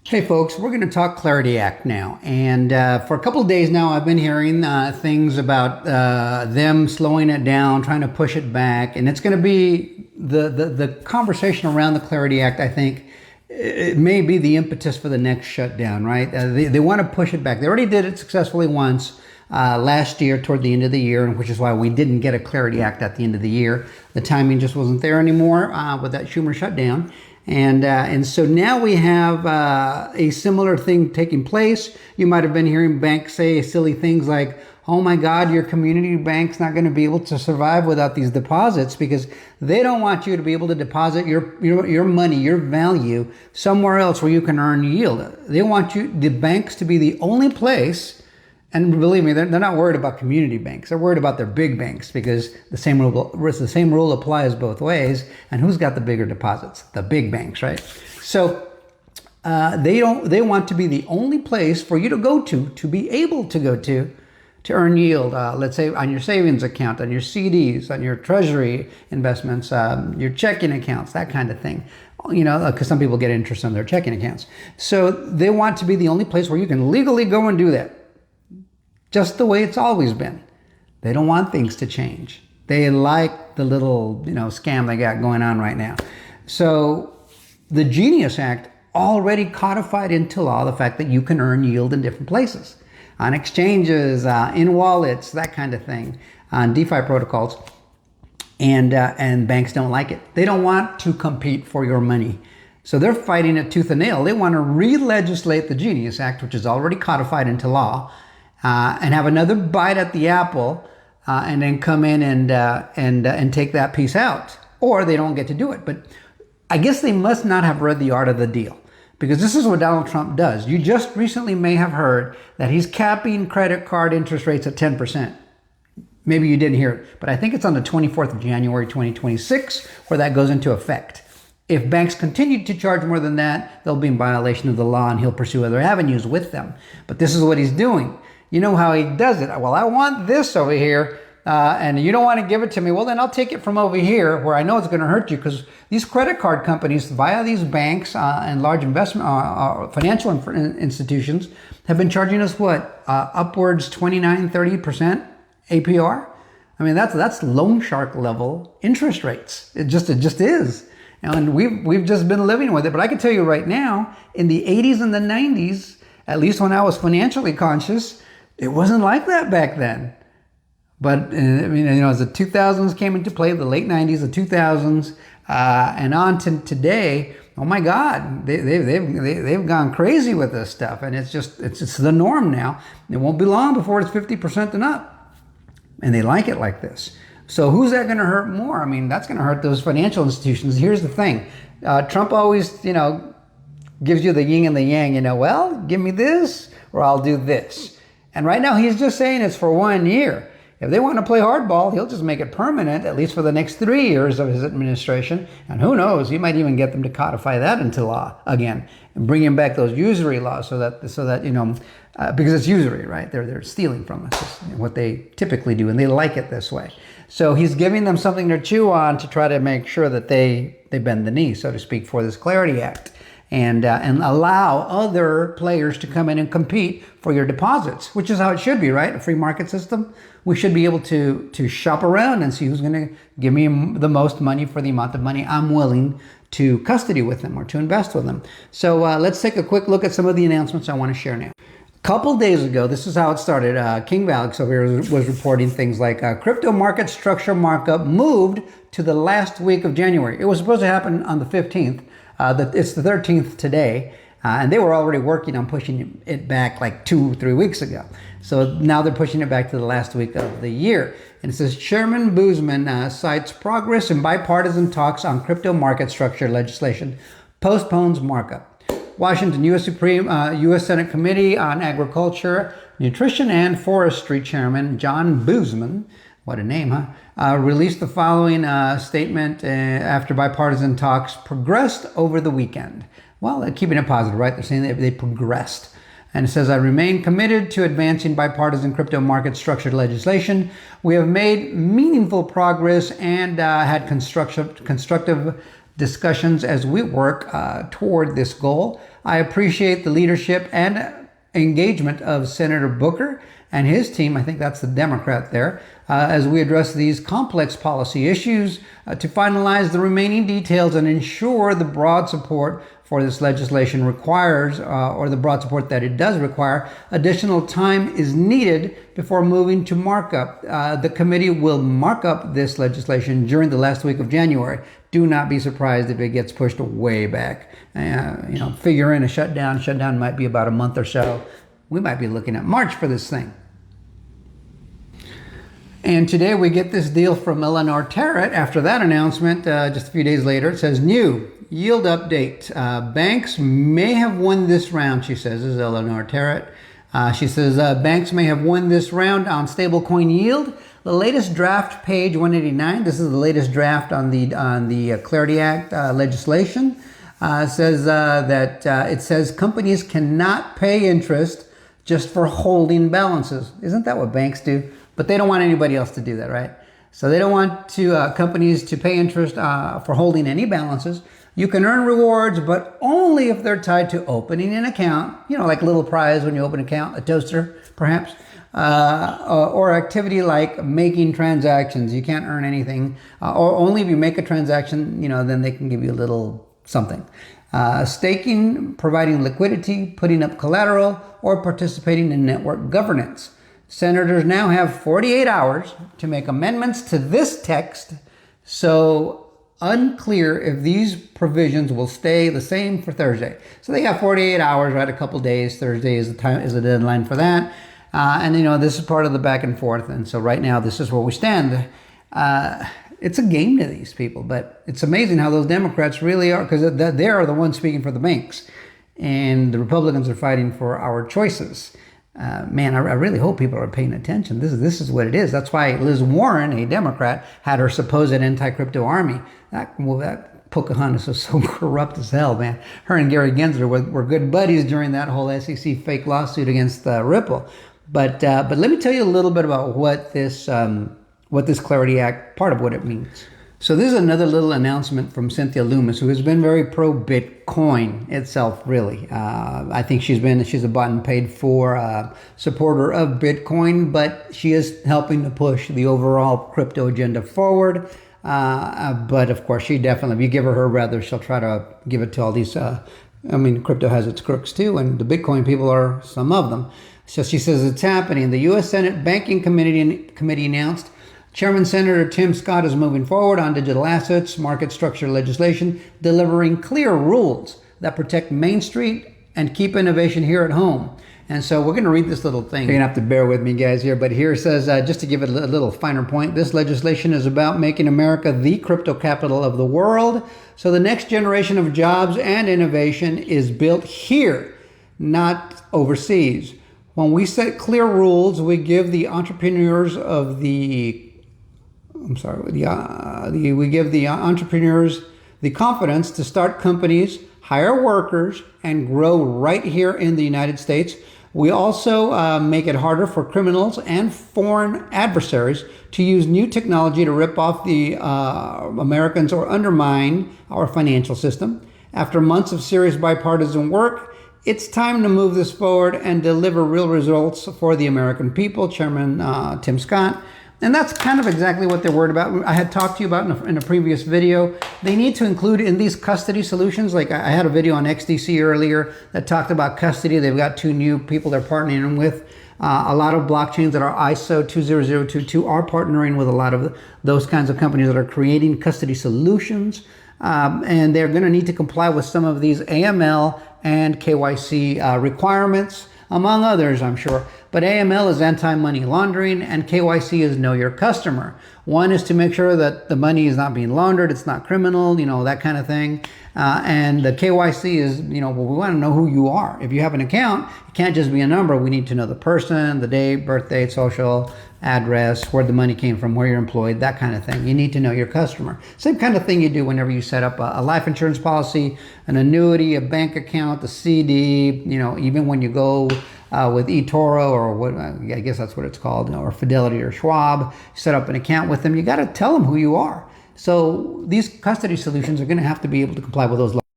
Hey folks, we're going to talk Clarity Act now. And for a couple of days now, I've been hearing things about them slowing it down, trying to push it back. And it's going to be the conversation around the Clarity Act, I think, it may be the impetus for the next shutdown, right? They want to push it back. They already did it successfully once last year toward the end of the year, which is why we didn't get a Clarity Act at the end of the year. The timing just wasn't there anymore with that Schumer shutdown. And so now we have a similar thing taking place. You might have been hearing banks say silly things like, oh my God, your community bank's not going to be able to survive without these deposits, because they don't want you to be able to deposit your money, your value, somewhere else where you can earn yield. They want the banks to be the only place. And believe me, they're not worried about community banks. They're worried about their big banks, because the same rule applies both ways. And who's got the bigger deposits? The big banks, right? So they want to be the only place for you to go to be able to go to earn yield. Let's say on your savings account, on your CDs, on your treasury investments, your checking accounts, that kind of thing. You know, because some people get interest on their checking accounts. So they want to be the only place where you can legally go and do that. Just the way it's always been. They don't want things to change. They like the little, scam they got going on right now. So the Genius Act already codified into law the fact that you can earn yield in different places, on exchanges, in wallets, that kind of thing, on DeFi protocols. And banks don't like it. They don't want to compete for your money. So they're fighting it tooth and nail. They want to re-legislate the Genius Act, which is already codified into law, and have another bite at the apple, and then come in and take that piece out, or they don't get to do it. But I guess they must not have read The Art of the Deal, because this is what Donald Trump does. You just recently may have heard that he's capping credit card interest rates at 10%. Maybe you didn't hear it, but I think it's on the 24th of January, 2026, where that goes into effect. If banks continue to charge more than that, they'll be in violation of the law, and he'll pursue other avenues with them. But this is what he's doing. You know how he does it. Well, I want this over here, and you don't want to give it to me. Well, then I'll take it from over here where I know it's going to hurt you, because these credit card companies, via these banks and large investment financial institutions, have been charging us upwards 29, 30% APR. I mean, that's loan shark level interest rates. It just is. And we've just been living with it. But I can tell you right now, in the 80s and the 90s, at least when I was financially conscious, it wasn't like that back then. But as the 2000s came into play, the late 90s, the 2000s, and on to today, oh my God, they've gone crazy with this stuff, and it's the norm now. It won't be long before it's 50% and up, and they like it like this. So who's that going to hurt more? I mean, that's going to hurt those financial institutions. Here's the thing: Trump always, gives you the yin and the yang. Well, give me this, or I'll do this. And right now, he's just saying it's for 1 year. If they want to play hardball, he'll just make it permanent, at least for the next 3 years of his administration. And who knows, he might even get them to codify that into law again and bring him back those usury laws so that because it's usury, right? They're stealing from us, what they typically do, and they like it this way. So he's giving them something to chew on to try to make sure that they bend the knee, so to speak, for this Clarity Act. And allow other players to come in and compete for your deposits, which is how it should be, right? A free market system. We should be able to shop around and see who's going to give me the most money for the amount of money I'm willing to custody with them or to invest with them. So let's take a quick look at some of the announcements I want to share now. A couple days ago, this is how it started. King Alex over here was reporting things like crypto market structure markup moved to the last week of January. It was supposed to happen on the 15th. It's the 13th today, and they were already working on pushing it back like 2-3 weeks ago. So now they're pushing it back to the last week of the year. And it says, Chairman Boozman cites progress in bipartisan talks on crypto market structure legislation, postpones markup. Washington, U.S. Senate Committee on Agriculture, Nutrition, and Forestry Chairman John Boozman, what a name, huh? Released the following statement after bipartisan talks progressed over the weekend. Well, they're keeping it positive, right? They're saying they progressed. And it says, I remain committed to advancing bipartisan crypto market structured legislation. We have made meaningful progress and had constructive discussions as we work toward this goal. I appreciate the leadership and engagement of Senator Booker and his team, I think that's the Democrat there, as we address these complex policy issues to finalize the remaining details and ensure the broad support for this legislation requires, or the broad support that it does require, additional time is needed before moving to markup. The committee will mark up this legislation during the last week of January. Do not be surprised if it gets pushed way back. Figure in a shutdown. Shutdown might be about a month or so. We might be looking at March for this thing. And today we get this deal from Eleanor Terrett. After that announcement, just a few days later, it says, new yield update. Banks may have won this round, she says. This is Eleanor Terrett. She says, banks may have won this round on stablecoin yield. The latest draft, page 189, this is the latest draft on the Clarity Act legislation, says that it says companies cannot pay interest just for holding balances. Isn't that what banks do? But they don't want anybody else to do that, right? So they don't want companies to pay interest for holding any balances. You can earn rewards, but only if they're tied to opening an account, like a little prize when you open an account, a toaster, perhaps, or activity like making transactions. You can't earn anything, or only if you make a transaction, then they can give you a little something. Staking, providing liquidity, putting up collateral, or participating in network governance. Senators now have 48 hours to make amendments to this text, so unclear if these provisions will stay the same for Thursday. So they got 48 hours, right? A couple days. Thursday is the deadline for that. And this is part of the back and forth. And so right now, this is where we stand. It's a game to these people, but it's amazing how those Democrats really are, because they are the ones speaking for the banks, and the Republicans are fighting for our choices. Man, I really hope people are paying attention. This is what it is. That's why Liz Warren, a Democrat, had her supposed anti-crypto army. That Pocahontas was so corrupt as hell, man. Her and Gary Gensler were good buddies during that whole SEC fake lawsuit against Ripple. But let me tell you a little bit about what this Clarity Act, part of what it means. So this is another little announcement from Cynthia Loomis, who has been very pro-Bitcoin itself, really. I think she's a bought and paid for supporter of Bitcoin, but she is helping to push the overall crypto agenda forward. But of course, she definitely, if you give her rather, she'll try to give it to all these, crypto has its crooks too, and the Bitcoin people are some of them. So she says it's happening. The U.S. Senate Banking Committee announced Chairman Senator Tim Scott is moving forward on digital assets, market structure legislation, delivering clear rules that protect Main Street and keep innovation here at home. And so we're going to read this little thing. You're going to have to bear with me, guys, here. But here it says, just to give it a little finer point, this legislation is about making America the crypto capital of the world. So the next generation of jobs and innovation is built here, not overseas. When we set clear rules, we give the entrepreneurs the confidence to start companies, hire workers, and grow right here in the United States. We also make it harder for criminals and foreign adversaries to use new technology to rip off the Americans or undermine our financial system. After months of serious bipartisan work, it's time to move this forward and deliver real results for the American people, Chairman Tim Scott. And that's kind of exactly what they're worried about. I had talked to you about in a previous video. They need to include in these custody solutions, like I had a video on XDC earlier that talked about custody. They've got 2 new people they're partnering with. A lot of blockchains that are ISO 20022 are partnering with a lot of those kinds of companies that are creating custody solutions. And they're going to need to comply with some of these AML and KYC requirements, among others, I'm sure. But AML is anti-money laundering, and KYC is know your customer. One is to make sure that the money is not being laundered, it's not criminal, that kind of thing. And the KYC is, we want to know who you are. If you have an account, it can't just be a number. We need to know the person, the date, birthday, social, address, where the money came from, where you're employed, that kind of thing. You need to know your customer. Same kind of thing you do whenever you set up a life insurance policy, an annuity, a bank account, a CD, even when you go with eToro or what, I guess that's what it's called, or Fidelity or Schwab, set up an account with them. You got to tell them who you are. So these custody solutions are going to have to be able to comply with those laws.